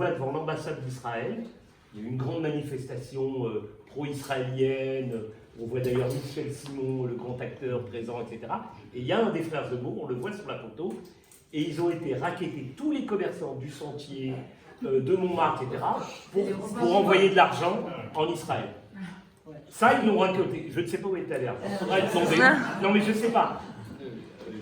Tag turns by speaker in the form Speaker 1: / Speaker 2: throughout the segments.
Speaker 1: Voilà, devant l'ambassade d'Israël, il y a eu une grande manifestation pro-israélienne. On voit d'ailleurs Michel Simon, le grand acteur présent, etc. Et il y a un des frères Zemmour, on le voit sur la photo, et ils ont été rackettés, tous les commerçants du Sentier, de Montmartre, etc., pour envoyer de l'argent en Israël. Ça, ils l'ont racketté. Je ne sais pas où est allé. Il faudra demander. Non, mais je ne sais pas.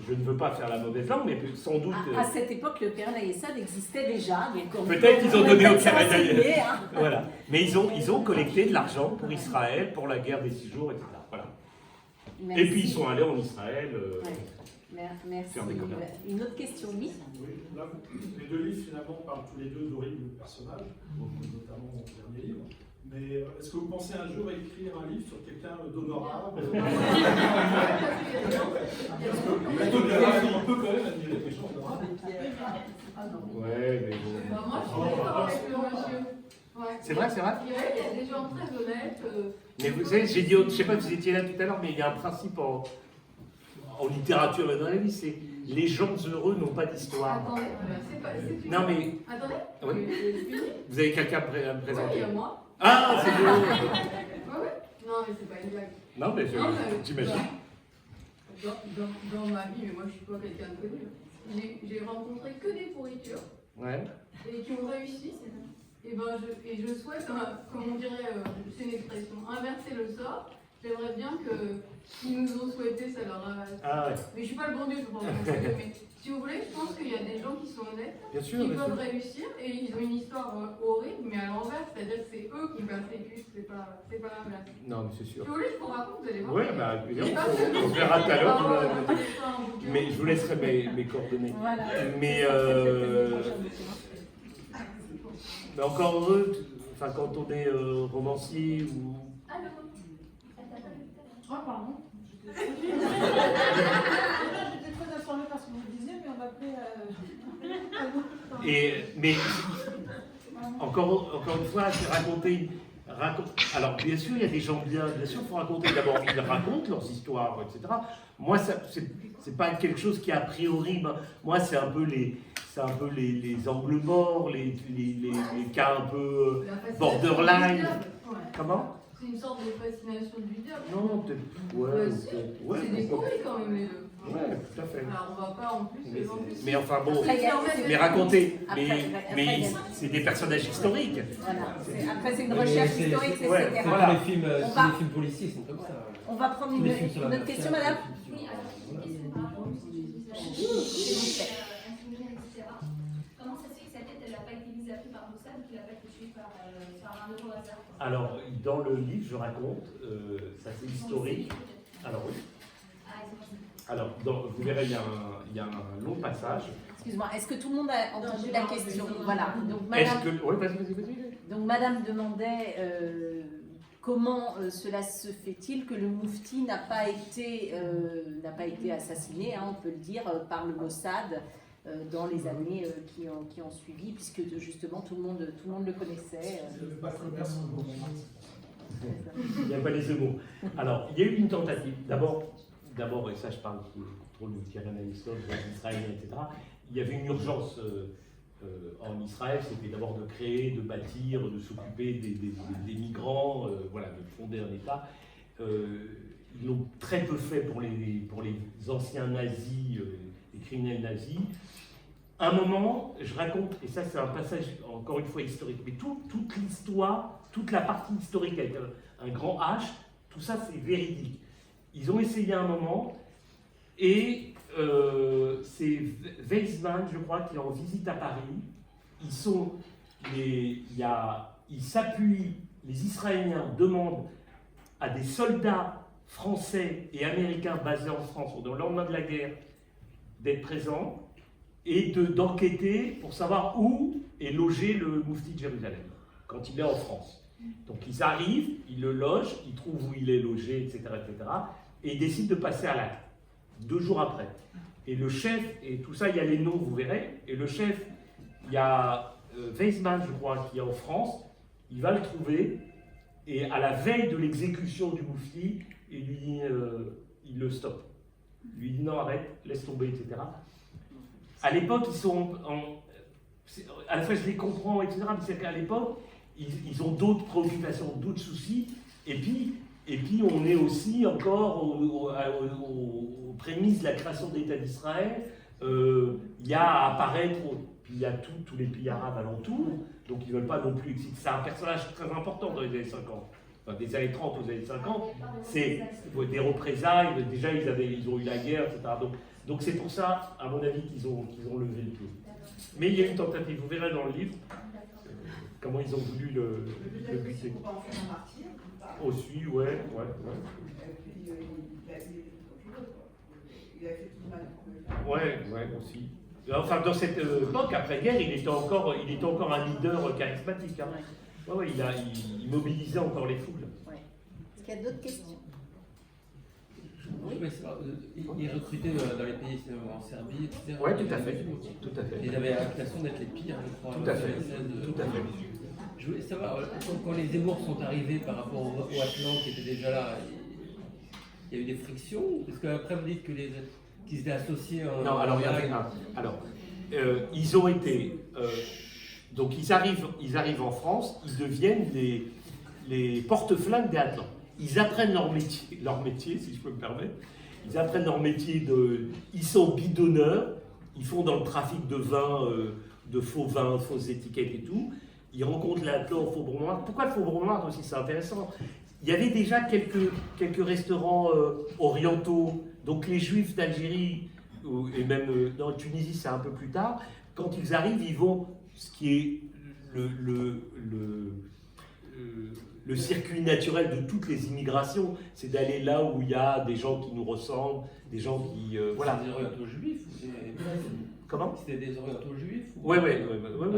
Speaker 1: Je ne veux pas faire la mauvaise langue, mais sans doute...
Speaker 2: À cette époque, le Keren Ayesad existait déjà.
Speaker 1: Peut-être qu'ils ont donné au Keren Ayesad. Voilà. Mais ils ont collecté de l'argent pour Israël, pour la guerre des 6 jours, etc. Voilà.
Speaker 2: Merci.
Speaker 1: Et puis ils sont allés en Israël
Speaker 2: Merci.
Speaker 1: faire des commerces.
Speaker 2: Une autre question, oui.
Speaker 3: Oui, là, les deux livres finalement parlent tous les deux d'horribles personnages, notamment mon dernier livre. Mais est-ce que vous pensez un jour écrire un livre sur quelqu'un d'honorable? On peut quand même admirer des gens honorables.
Speaker 1: Ouais, mais bon.
Speaker 4: Moi, je suis d'accord avec le monsieur. Ouais.
Speaker 1: C'est vrai, c'est vrai.
Speaker 4: Il y a des gens très honnêtes.
Speaker 1: Mais vous savez, j'ai dit, je ne sais pas si vous étiez là tout à l'heure, mais il y a un principe en littérature et dans la vie, c'est les gens heureux n'ont pas d'histoire.
Speaker 4: Attendez, c'est pas.
Speaker 1: Non mais.
Speaker 4: Attendez.
Speaker 1: Oui.
Speaker 4: Fini.
Speaker 1: Vous avez quelqu'un à me
Speaker 4: Oui,
Speaker 1: présenter?
Speaker 4: il y a moi.
Speaker 1: Ah, c'est bon.
Speaker 4: Ouais. Non, mais c'est pas une blague.
Speaker 1: Non, mais j'imagine.
Speaker 4: Dans ma vie, mais moi je suis pas quelqu'un de connu. J'ai rencontré que des pourritures.
Speaker 1: Ouais.
Speaker 4: Et qui ont réussi. Et je souhaite, comme on dirait, c'est une expression, inverser le sort. J'aimerais bien qu'ils nous ont souhaité, ça leur a...
Speaker 1: Ah ouais.
Speaker 4: Mais je suis pas le bon Dieu, je pense. Mais si vous voulez, je pense qu'il y a des gens qui sont honnêtes,
Speaker 1: Bien sûr,
Speaker 4: qui
Speaker 1: bien
Speaker 4: peuvent
Speaker 1: sûr.
Speaker 4: réussir, et ils ont une histoire horrible, mais à l'envers, c'est-à-dire que c'est eux qui persécutent, c'est pas l'inverse.
Speaker 1: Non, mais c'est
Speaker 4: Si
Speaker 1: sûr.
Speaker 4: vous voulez, je vous raconte, vous allez voir.
Speaker 1: Oui, bah, on verra tout à l'heure. Mais je vous laisserai mes coordonnées.
Speaker 2: Voilà.
Speaker 1: Mais encore heureux, enfin, quand on est romancier ou...
Speaker 5: Ah, pardon. J'étais très informée par ce que vous disiez, mais on m'appelait.
Speaker 1: Mais encore une fois, c'est raconter. Alors, bien sûr, il y a des gens bien sûr, il faut raconter. D'abord, ils racontent leurs histoires, etc. Moi, c'est pas quelque chose qui, a priori, moi, c'est un peu les angles morts, les cas un peu borderline.
Speaker 4: Ouais.
Speaker 1: Comment?
Speaker 4: C'est une sorte de fascination du diable.
Speaker 1: Non, peut-être. Ouais,
Speaker 4: C'est des pourris quand même, les deux.
Speaker 1: Ouais, tout à fait.
Speaker 4: Alors, on va pas en plus les en plus.
Speaker 1: Mais enfin bon,
Speaker 2: Après, il y a-
Speaker 1: mais raconter,
Speaker 2: Après,
Speaker 1: mais c'est des personnages historiques.
Speaker 2: Voilà. Après, c'est une recherche historique, etc.
Speaker 1: ouais,
Speaker 6: C'est
Speaker 1: voilà.
Speaker 6: comme les films,
Speaker 2: On va-
Speaker 6: les films policiers sont comme ça.
Speaker 2: On va prendre
Speaker 6: Tous les films sur la
Speaker 2: une autre question, madame.
Speaker 7: Oui, alors j'ai une question par rapport au sujet, comment ça se fait que sa tête, elle n'a pas été mise à prix par Mossad, qu'il n'a pas été tué par un euro hasard?
Speaker 1: Alors, dans le livre, je raconte, ça c'est historique. Alors oui. Alors, vous verrez, il y a un long passage.
Speaker 2: Excuse-moi, est-ce que tout le monde a entendu la question? Voilà. Donc,
Speaker 1: Est-ce
Speaker 2: madame,
Speaker 1: que... Oui, vas-y.
Speaker 2: donc, madame demandait comment cela se fait-il que le Moufti n'a pas été assassiné, hein, on peut le dire, par le Mossad dans les années qui ont suivi, puisque justement tout le monde le connaissait.
Speaker 3: Il n'y avait pas de commerce en Montmartre.
Speaker 1: Il n'y a pas les mots. Alors, il y a eu une tentative. D'abord, et ça je parle sous le contrôle du Keren Ayesad, des Israéliens, etc. Il y avait une urgence en Israël, c'était d'abord de créer, de bâtir, de s'occuper des migrants, voilà, de fonder un État. Ils l'ont très peu fait pour les anciens nazis, les criminels nazis. À un moment, je raconte, et ça c'est un passage encore une fois historique, mais toute l'histoire, toute la partie historique avec un grand H, tout ça c'est véridique. Ils ont essayé un moment, et c'est Weizmann, je crois, qui est en visite à Paris. Ils s'appuient, les Israéliens demandent à des soldats français et américains basés en France au lendemain de la guerre d'être présents et d'enquêter pour savoir où est logé le Moufti de Jérusalem quand il est en France. Donc ils arrivent, ils le logent, ils trouvent où il est logé, etc., et ils décident de passer à l'acte 2 jours après. Et le chef, et tout ça, il y a les noms, vous verrez, et le chef, il y a Weizmann, je crois, qui est en France, il va le trouver, et à la veille de l'exécution du Moufti, il le stoppe. Il lui dit non, arrête, laisse tomber, etc. À l'époque, ils sont à la fois je les comprends, etc., mais c'est qu'à l'époque, ils ont d'autres préoccupations, d'autres soucis, et puis on est aussi encore aux prémices de la création de l'État d'Israël. Il y a à apparaître, puis il y a tous les pays arabes alentour, donc ils ne veulent pas non plus. C'est un personnage très important dans les années 50, enfin, des années 30 aux années 50, c'est des représailles, déjà ils ont eu la guerre, etc. Donc c'est pour ça, à mon avis, qu'ils ont levé le pied. Mais il y a une tentative, vous verrez dans le livre comment ils ont voulu le buter. Aussi, ouais. Ouais, aussi. Enfin, dans cette époque, après-guerre, il était encore un leader charismatique. Hein. Ouais, il mobilisait encore les foules.
Speaker 2: Ouais. Est-ce qu'il y a d'autres questions?
Speaker 6: Ils recrutaient dans les pays en Serbie, etc.
Speaker 1: Oui, tout à fait.
Speaker 6: Ils avaient l'impression d'être les pires, je crois.
Speaker 1: Tout à fait.
Speaker 6: Je voulais savoir, quand les Zemmour sont arrivés par rapport au Atlan qui était déjà là, il y a eu des frictions? Parce qu'après vous dites qu'ils étaient associés en...
Speaker 1: Non, alors il y avait un. Alors, ils ont été... donc ils arrivent en France, ils deviennent les porte-flingues des Atlants. Ils apprennent leur métier, si je peux me permettre. Ils apprennent leur métier ils sont bidonneurs, ils font dans le trafic de vin, de faux vins, fausses étiquettes et tout. Ils rencontrent l'Atlan au Faubourg Montmartre. Pourquoi le Faubourg Montmartre aussi, c'est intéressant. Il y avait déjà quelques restaurants orientaux, donc les Juifs d'Algérie, et même dans Tunisie, c'est un peu plus tard. Quand ils arrivent, ils vont, ce qui est le circuit naturel de toutes les immigrations, c'est d'aller là où il y a des gens qui nous ressemblent, des gens qui... voilà.
Speaker 6: Des orientaux juifs
Speaker 1: Comment?
Speaker 6: C'était des orientaux juifs
Speaker 1: Oui,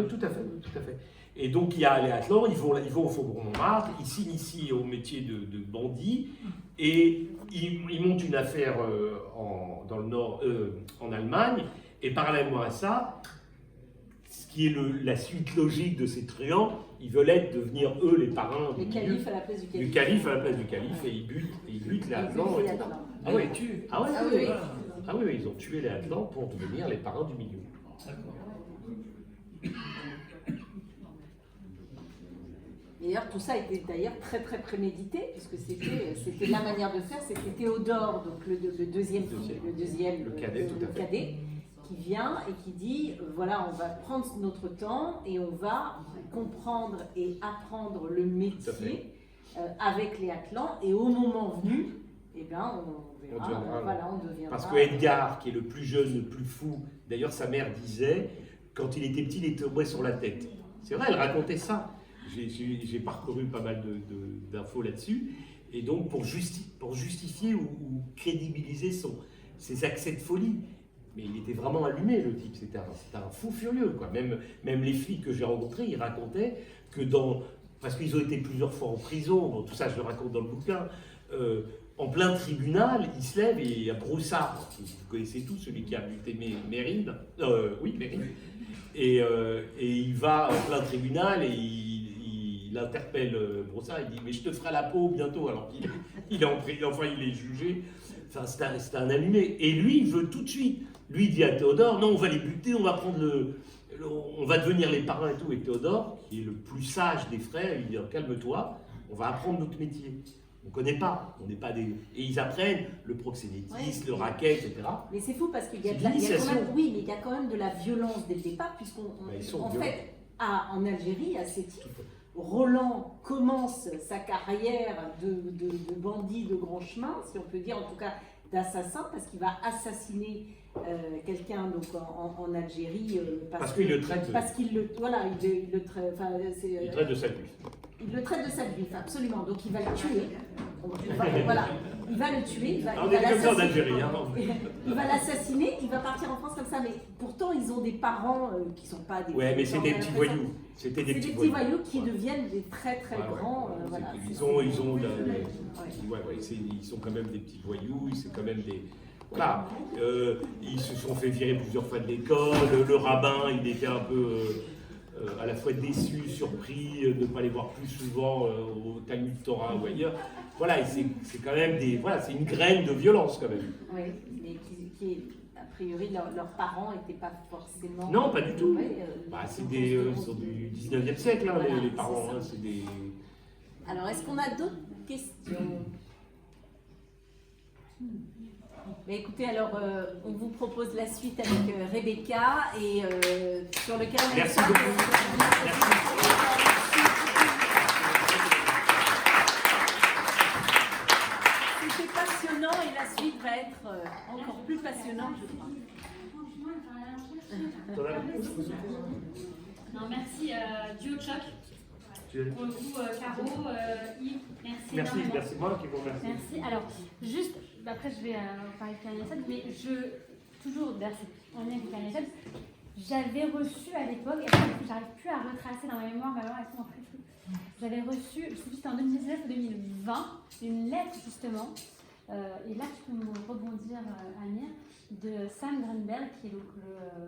Speaker 1: tout à fait. Et donc il y a les Atlants, ils vont au Faubourg Montmartre, ils s'initient au métier de bandit, et ils montent une affaire dans le nord, en Allemagne, et parallèlement à ça, ce qui est la suite logique de ces truands, ils veulent devenir eux les parrains
Speaker 2: Les califes à la place du calife.
Speaker 1: du calife à la place du calife, et ils butent les Atlants. Ah oui, ils ont tué les Atlants pour devenir les parrains du milieu.
Speaker 2: D'ailleurs, tout ça était d'ailleurs très prémédité, puisque c'était la manière de faire. C'était Théodore, donc le deuxième,
Speaker 1: le cadet,
Speaker 2: qui vient et qui dit voilà, on va prendre notre temps et on va comprendre et apprendre le métier avec les Atlants, et au moment venu, eh ben, on deviendra.
Speaker 1: Parce que Edgar, qui est le plus jeune, le plus fou, d'ailleurs sa mère disait, quand il était petit, il était tombé sur la tête. C'est vrai, elle racontait ça. J'ai parcouru pas mal d'infos là-dessus, et donc pour justifier ou crédibiliser ses accès de folie. Mais il était vraiment allumé, le type, c'était un fou furieux, quoi. Même les flics que j'ai rencontrés, ils racontaient que parce qu'ils ont été plusieurs fois en prison, bon, tout ça je le raconte dans le bouquin, en plein tribunal, il se lève et il y a Broussard, vous connaissez tous, celui qui a buté Mérine, Mérine, et il va en plein tribunal et il interpelle Broussard, il dit « mais je te ferai la peau bientôt », alors qu'il est en prison, enfin il est jugé, enfin c'est un allumé, et lui il veut tout de suite, lui il dit à Théodore « non, on va les buter, on va on va devenir les parrains et tout », et Théodore, qui est le plus sage des frères, il dit « calme-toi, on va apprendre notre métier ». On ne connaît pas, on n'est pas des... Et ils apprennent le proxénétisme, le racket, etc.
Speaker 2: Mais c'est fou parce qu'il y a quand même de la violence dès le départ, en Algérie, à ces types, Roland commence sa carrière de bandit de grand chemin, si on peut dire, en tout cas d'assassin, parce qu'il va assassiner quelqu'un donc en Algérie
Speaker 1: parce qu'il le traite.
Speaker 2: Parce qu'il le traite. Enfin,
Speaker 1: il traite de sa juif.
Speaker 2: Il le traite de sa juif, absolument. Donc il va le tuer. Il va le tuer. Il va l'assassiner. Il va partir en France comme ça. Mais pourtant, ils ont des parents qui sont pas des.
Speaker 1: Ouais, mais c'est des petits voyous. C'était des petits voyous qui
Speaker 2: deviennent des très grands.
Speaker 1: Ils sont quand même des petits voyous. C'est quand même des. Voilà, ils se sont fait virer plusieurs fois de l'école. Le rabbin, il était un peu à la fois déçu, surpris de ne pas les voir plus souvent au Talmud Torah ou ailleurs. Voilà, c'est quand même c'est une graine de violence quand même.
Speaker 2: Oui, mais qui est priori, leurs parents n'étaient pas forcément.
Speaker 1: Non, pas du tout.
Speaker 2: Ouais,
Speaker 1: C'est sont du 19e siècle, hein,
Speaker 2: Voilà,
Speaker 1: les
Speaker 2: c'est
Speaker 1: parents.
Speaker 2: ça.
Speaker 1: Hein, c'est des...
Speaker 2: Alors, est-ce qu'on a d'autres questions? Mais écoutez, alors, on vous propose la suite avec Rebecca et sur le calendrier.
Speaker 1: Merci beaucoup.
Speaker 2: C'était passionnant et la suite va être encore plus passionnante, je crois.
Speaker 8: Non, merci, duo de choc. Pour le coup, Caro, Yves, merci.
Speaker 1: Merci,
Speaker 8: énormément.
Speaker 1: merci moi qui vous remercie.
Speaker 8: Merci. Alors, juste, après je vais parler de Karine, mais toujours, merci, on est avec Karine, j'avais reçu à l'époque, et après, j'arrive plus à retracer dans ma mémoire, ma mémoire est souvent très floue. J'avais reçu, je sais plus si c'était en 2019 ou 2020, une lettre justement, et là tu peux me rebondir, Amir, de Sam Greenberg, qui est donc le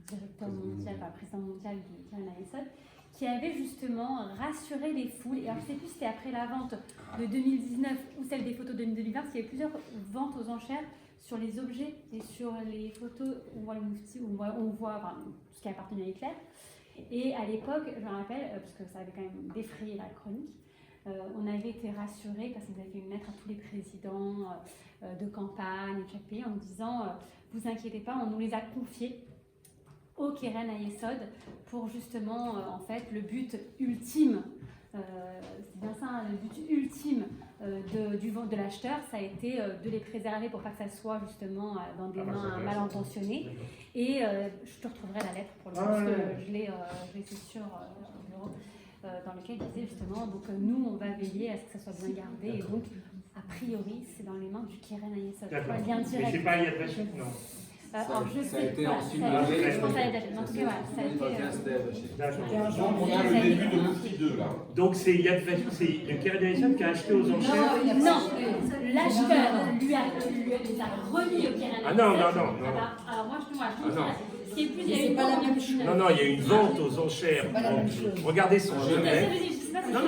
Speaker 8: directeur mondial, président mondial de Karine Ayesod, qui avait justement rassuré les foules. Et alors, je ne sais plus si c'était après la vente de 2019 ou celle des photos de 2020, parce qu'il y avait plusieurs ventes aux enchères sur les objets et sur les photos où on voit le Moufti, où on voit enfin, ce qui appartenait à Hitler. Et à l'époque, je me rappelle, parce que ça avait quand même défrayé la chronique, on avait été rassurés parce qu'ils avaient fait une lettre à tous les présidents de campagne de chaque pays en nous disant vous inquiétez pas, on nous les a confiés au Keren Ayesod pour justement, en fait, le but ultime, c'est bien ça, le but ultime de l'acheteur, ça a été de les préserver pour pas que ça soit justement dans des mains mal intentionnées. Et je te retrouverai la lettre pour le coup, parce que je l'ai c'est sûr au bureau, dans lequel il disait justement, donc nous on va veiller à ce que ça soit bien gardé, et donc a priori c'est dans les mains du Keren Ayesod.
Speaker 1: D'accord.
Speaker 8: Lien
Speaker 1: Mais
Speaker 8: direct.
Speaker 1: c'est pas Yad Vashem, non.
Speaker 8: Alors, je
Speaker 9: ça a
Speaker 8: sais,
Speaker 9: été
Speaker 8: voilà,
Speaker 9: ensuite
Speaker 8: ça a été-
Speaker 9: donné.
Speaker 8: je pense à la date, mais en tout cas, voilà, ça a été.
Speaker 1: D'accord.
Speaker 9: Donc on a le début de Moufti 2 là.
Speaker 1: Donc c'est Yad Vashem, c'est le Keren Ayesod qui a acheté aux enchères.
Speaker 8: Non, l'acheteur les a remis au Keren.
Speaker 1: Ah non.
Speaker 8: Alors moi, je
Speaker 1: Ah non.
Speaker 8: ce qui est plus, il y a eu une vente.
Speaker 1: Non, il y a une vente aux enchères. Regardez son Genève. Non.
Speaker 8: Je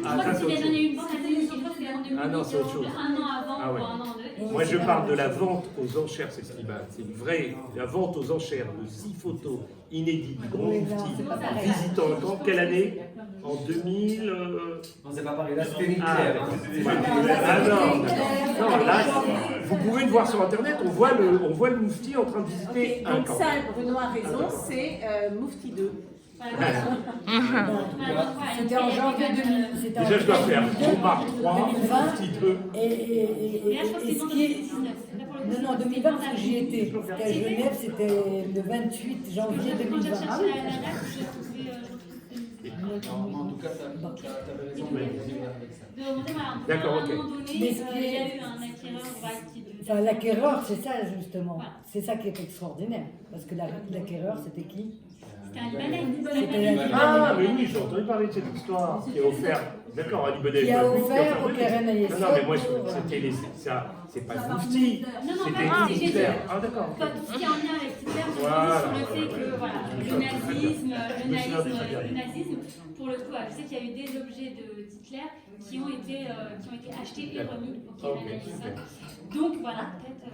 Speaker 8: crois qu'il y a eu une vente à 2000, je crois que c'était en 2000.
Speaker 1: Ah non, c'est autre chose.
Speaker 8: Un an avant
Speaker 1: Ah ouais.
Speaker 8: ou un an deux.
Speaker 1: Moi, je parle de la vente aux enchères, c'est une vraie, la vente aux enchères de 6 photos inédites du grand Moufti visitant le camp. Quelle année? En 2000.
Speaker 9: Non, c'est pas pareil, là c'était une
Speaker 1: Ah,
Speaker 9: claire.
Speaker 1: non, là, vous pouvez le voir sur internet, on voit le Moufti en train de visiter un
Speaker 2: Donc
Speaker 1: camp.
Speaker 2: ça, Bruno a raison, c'est Moufti 2.
Speaker 10: C'était en janvier 2000.
Speaker 1: Déjà, je dois faire Montmartre 3, Moufti 2.
Speaker 8: Mais là, je crois que c'est
Speaker 10: ce
Speaker 8: en
Speaker 10: qui est...
Speaker 8: 2019.
Speaker 10: Non, 2020, parce que j'y étais. C'était à Genève, c'était le 28 janvier
Speaker 8: Quand j'ai
Speaker 10: 2020.
Speaker 8: cherché
Speaker 10: Ah
Speaker 8: la
Speaker 10: oui.
Speaker 8: date, j'ai trouvé.
Speaker 9: En tout cas, t'avais raison de dire avec ça.
Speaker 8: De remonter, voilà,
Speaker 1: D'accord,
Speaker 8: à un
Speaker 1: ok.
Speaker 8: moment donné,
Speaker 10: Mais ce qui
Speaker 8: il y a
Speaker 10: est-
Speaker 8: eu un acquéreur qui
Speaker 10: Enfin, l'acquéreur, c'est ça justement.
Speaker 8: Voilà.
Speaker 10: C'est ça qui est extraordinaire. Parce que l'acquéreur, c'était qui?
Speaker 8: C'était un Libanais.
Speaker 10: C'était
Speaker 1: Ah, mais oui, j'ai entendu parler de cette histoire qui est offerte. D'accord, Ali Bedel.
Speaker 10: Qui a offert au Keren Ayesod.
Speaker 1: Non, mais moi, c'était ça. C'est pas le Moufti.
Speaker 8: Non,
Speaker 1: C'était
Speaker 8: pas
Speaker 1: Hitler. Ah, d'accord.
Speaker 8: Pas tout ce qui est en lien avec Hitler, je
Speaker 1: Voilà.
Speaker 8: sur le fait que voilà,
Speaker 1: Je me
Speaker 8: le
Speaker 1: souviens très bien. Je me souviens très bien.
Speaker 8: nazisme, pour le coup, je sais qu'il y a eu des objets d'Hitler qui ont été achetés et remis au Keren
Speaker 1: Ok,
Speaker 8: Ayesod.
Speaker 1: super.
Speaker 8: Donc voilà, peut-être.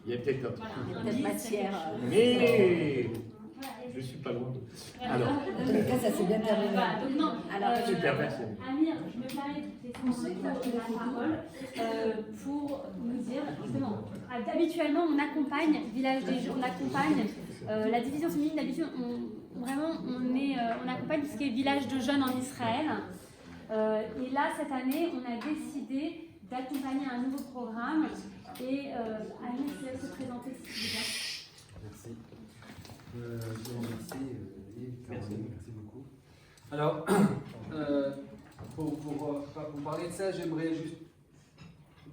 Speaker 1: Il y a peut-être un
Speaker 8: Voilà,
Speaker 1: truc.
Speaker 8: un
Speaker 2: Peut-être
Speaker 8: indice,
Speaker 2: matière.
Speaker 1: Mais
Speaker 8: Voilà,
Speaker 1: je suis pas loin.
Speaker 8: voilà.
Speaker 1: Alors.
Speaker 10: En tous les cas, ça s'est bien terminé.
Speaker 8: Voilà, donc non.
Speaker 2: Alors,
Speaker 1: Super, merci.
Speaker 8: Amir, je me permets de te laisser la parole pour nous dire justement, habituellement on accompagne Village des Jeunes, on accompagne la division féminine, d'habitude on accompagne tout ce qui est Village de Jeunes en Israël. Et là, cette année, on a décidé d'accompagner un nouveau programme. Et Amir, je te laisse te présenter s'il vous plaît.
Speaker 9: Merci. Je vous remercie, Yves, Caroline, merci beaucoup. Alors, pour parler de ça, j'aimerais juste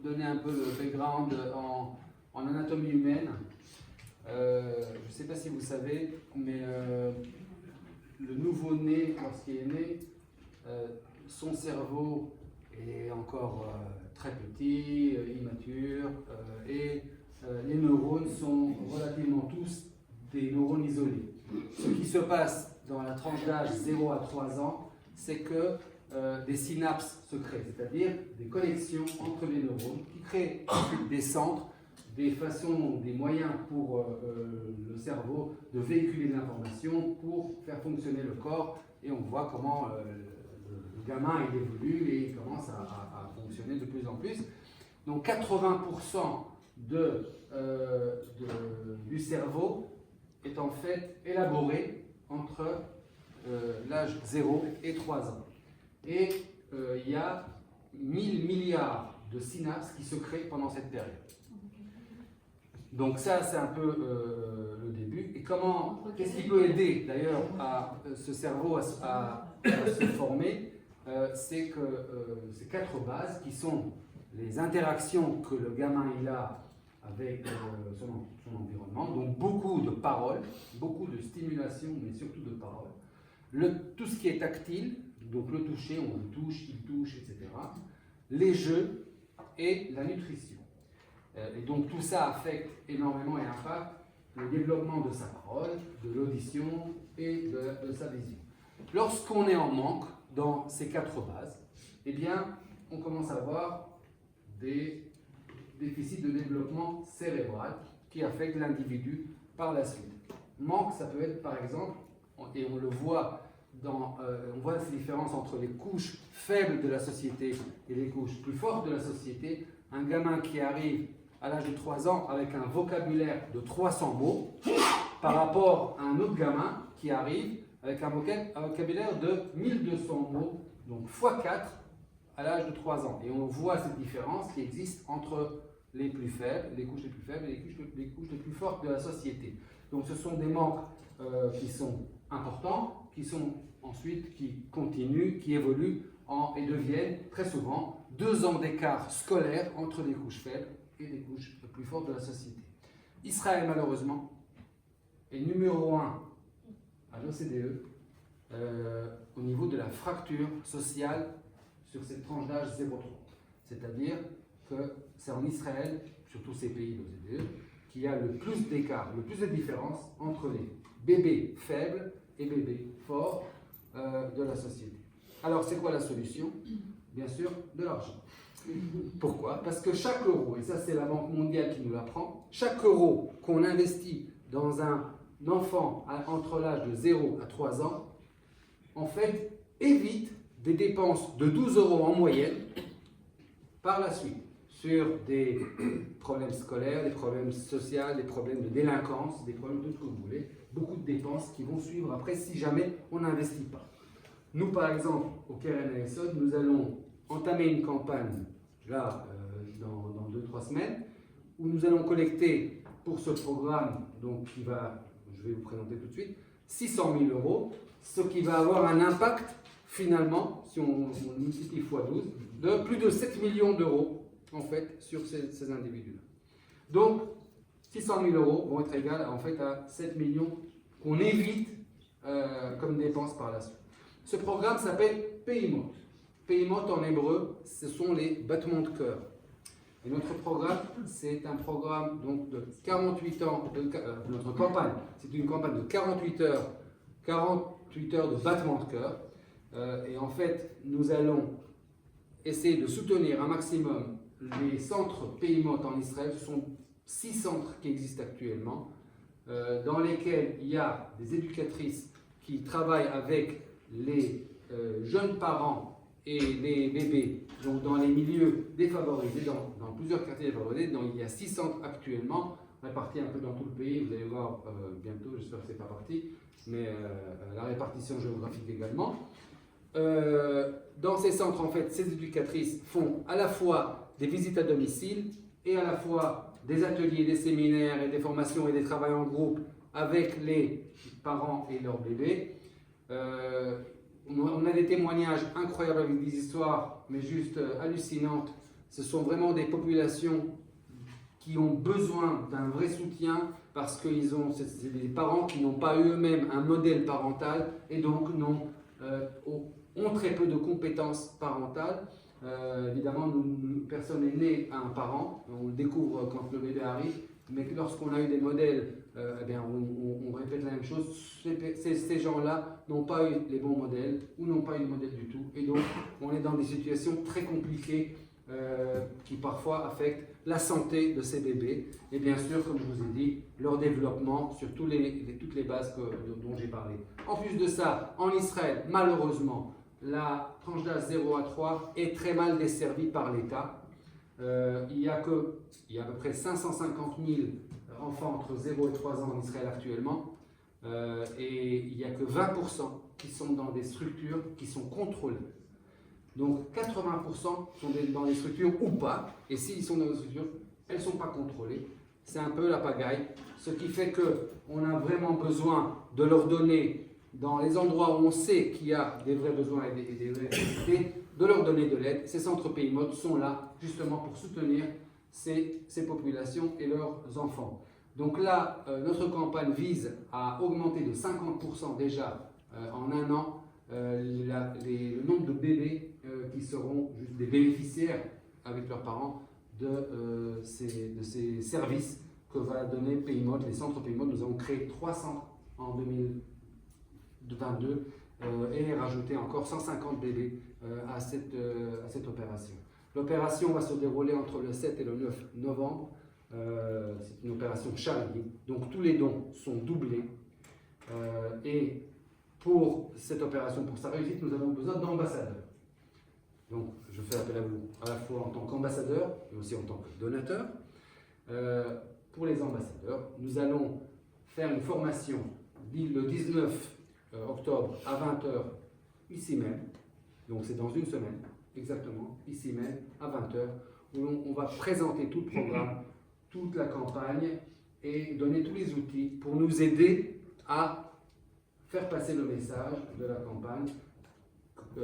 Speaker 9: donner un peu le background en anatomie humaine. Je ne sais pas si vous savez, mais le nouveau-né, lorsqu'il est né, son cerveau est encore très petit, immature, et les neurones sont relativement tous des neurones isolés. Ce qui se passe dans la tranche d'âge 0 à 3 ans, c'est que des synapses se créent, c'est-à-dire des connexions entre les neurones qui créent ensuite des centres des façons, des moyens pour le cerveau de véhiculer de l'information pour faire fonctionner le corps, et on voit comment le gamin il évolue et il commence à fonctionner de plus en plus. Donc 80% du cerveau est en fait élaboré entre l'âge 0 et 3 ans. Et il y a 1000 milliards de synapses qui se créent pendant cette période. Donc ça, c'est un peu le début. Et qu'est-ce qui peut aider d'ailleurs à ce cerveau à se former? C'est que ces 4 bases qui sont les interactions que le gamin il a avec son environnement, donc beaucoup de paroles, beaucoup de stimulation, mais surtout de paroles. Tout ce qui est tactile, donc le toucher, on le touche, il touche, etc. Les jeux et la nutrition. Et donc tout ça affecte énormément et impacte le développement de sa parole, de l'audition et de sa vision. Lorsqu'on est en manque dans ces 4 bases, eh bien, on commence à avoir des déficits de développement cérébral qui affectent l'individu par la suite. Manque, ça peut être par exemple, et on le voit on voit ces différences entre les couches faibles de la société et les couches plus fortes de la société. Un gamin qui arrive à l'âge de 3 ans avec un vocabulaire de 300 mots par rapport à un autre gamin qui arrive avec un vocabulaire de 1200 mots, donc x4 à l'âge de 3 ans. Et on voit cette différence qui existe entre les plus faibles, les couches les plus faibles et les couches les plus fortes de la société. Donc ce sont des manques qui sont importants, qui continuent, qui évoluent et deviennent très souvent 2 ans d'écart scolaire entre les couches faibles et les couches plus fortes de la société. Israël, malheureusement, est numéro 1 à l'OCDE au niveau de la fracture sociale sur cette tranche d'âge 0,3. C'est-à-dire que c'est en Israël, sur tous ces pays de l'OCDE, qu'il y a le plus d'écart, le plus de différence entre les bébés faibles et bébés forts de la société. Alors, c'est quoi la solution? Bien sûr, de l'argent. Pourquoi? Parce que chaque euro, et ça c'est la Banque mondiale qui nous l'apprend, chaque euro qu'on investit dans un enfant entre l'âge de 0 à 3 ans, en fait, évite des dépenses de 12 euros en moyenne par la suite sur des problèmes scolaires, des problèmes sociaux, des problèmes de délinquance, des problèmes de tout ce que vous voulez, beaucoup de dépenses qui vont suivre après si jamais on n'investit pas. Nous, par exemple, au Keren Ayesod, nous allons entamer une campagne, là, dans 2-3 semaines, où nous allons collecter pour ce programme, donc je vais vous présenter tout de suite, 600 000 euros, ce qui va avoir un impact, finalement, si on multiplie x 12, de plus de 7 millions d'euros, en fait, sur ces individus-là. Donc, 600 000 euros vont être égales, en fait, à 7 millions qu'on évite comme dépenses par la suite. Ce programme s'appelle Peimot. Peimot en hébreu, ce sont les battements de cœur. Et notre programme, c'est un programme donc, de 48 ans, notre campagne, c'est une campagne de 48 heures de battements de cœur. Et en fait, nous allons essayer de soutenir un maximum les centres Peimot en Israël. Ce sont 6 centres qui existent actuellement, dans lesquels il y a des éducatrices qui travaillent avec les jeunes parents et les bébés, donc dans les milieux défavorisés, dans plusieurs quartiers défavorisés. Donc il y a 6 centres actuellement, répartis un peu dans tout le pays. Vous allez voir bientôt, j'espère que ce n'est pas parti, mais la répartition géographique également. Dans ces centres, en fait, ces éducatrices font à la fois des visites à domicile et à la fois des ateliers, des séminaires et des formations et des travaux en groupe avec les parents et leurs bébés. On a des témoignages incroyables avec des histoires, mais juste hallucinantes. Ce sont vraiment des populations qui ont besoin d'un vrai soutien parce que c'est des parents qui n'ont pas eux-mêmes un modèle parental et donc ont très peu de compétences parentales. Évidemment, personne n'est né à un parent, on le découvre quand le bébé arrive, mais lorsqu'on a eu des modèles, eh bien, on répète la même chose. Ces gens-là n'ont pas eu les bons modèles ou n'ont pas eu de modèle du tout. Et donc, on est dans des situations très compliquées qui parfois affectent la santé de ces bébés et bien sûr, comme je vous ai dit, leur développement sur toutes les bases dont j'ai parlé. En plus de ça, en Israël, malheureusement, la tranche d'âge 0 à 3 est très mal desservie par l'État. Il y a à peu près 550 000 enfants entre 0 et 3 ans en Israël actuellement et il n'y a que 20% qui sont dans des structures qui sont contrôlées. Donc 80% sont dans des structures ou pas, et s'ils sont dans des structures, elles ne sont pas contrôlées. C'est un peu la pagaille, ce qui fait qu'on a vraiment besoin de leur donner, dans les endroits où on sait qu'il y a des vrais besoins et des vraies nécessités, de leur donner de l'aide. Ces centres PIMOD sont là justement pour soutenir ces populations et leurs enfants. Donc là, notre campagne vise à augmenter de 50% déjà en un an le nombre de bébés qui seront juste des bénéficiaires avec leurs parents de ces services que va donner PIMOD, les centres PIMOD. Nous avons créé 3 centres en 2022 et rajouté encore 150 bébés à cette opération. L'opération va se dérouler entre le 7 et le 9 novembre. C'est une opération charlie, donc tous les dons sont doublés. Et pour cette opération, pour sa réussite, nous avons besoin d'ambassadeurs. Donc, je fais appel à vous à la fois en tant qu'ambassadeur et aussi en tant que donateur. Pour les ambassadeurs, nous allons faire une formation le 19 octobre à 20h ici même. Donc, c'est dans une semaine, exactement, ici même, à 20h, où on va présenter tout le programme, toute la campagne et donner tous les outils pour nous aider à faire passer le message de la campagne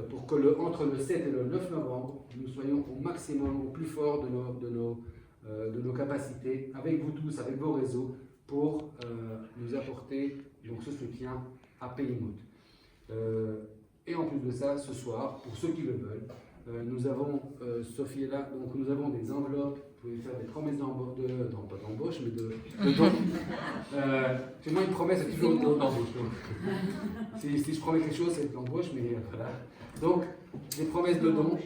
Speaker 9: pour que entre le 7 et le 9 novembre, nous soyons au maximum, au plus fort de nos capacités, avec vous tous, avec vos réseaux, pour nous apporter donc, ce soutien à PIMOD. Et en plus de ça, ce soir, pour ceux qui le veulent, nous avons, Sophie est là, donc nous avons des enveloppes, vous pouvez faire des promesses d'embauche, pas d'embauche, mais de don. Chez moi, une promesse, c'est toujours d'embauche. Si je promets quelque chose, c'est de l'embauche, mais voilà. Donc, des promesses de dons,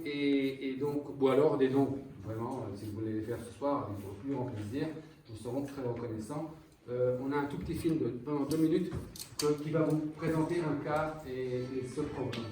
Speaker 9: et donc, ou alors des dons, vraiment, si vous voulez les faire ce soir, avec le plus grand plaisir, nous serons très reconnaissants. On a un tout petit film pendant 2 minutes qui va vous présenter un cas et ce programme.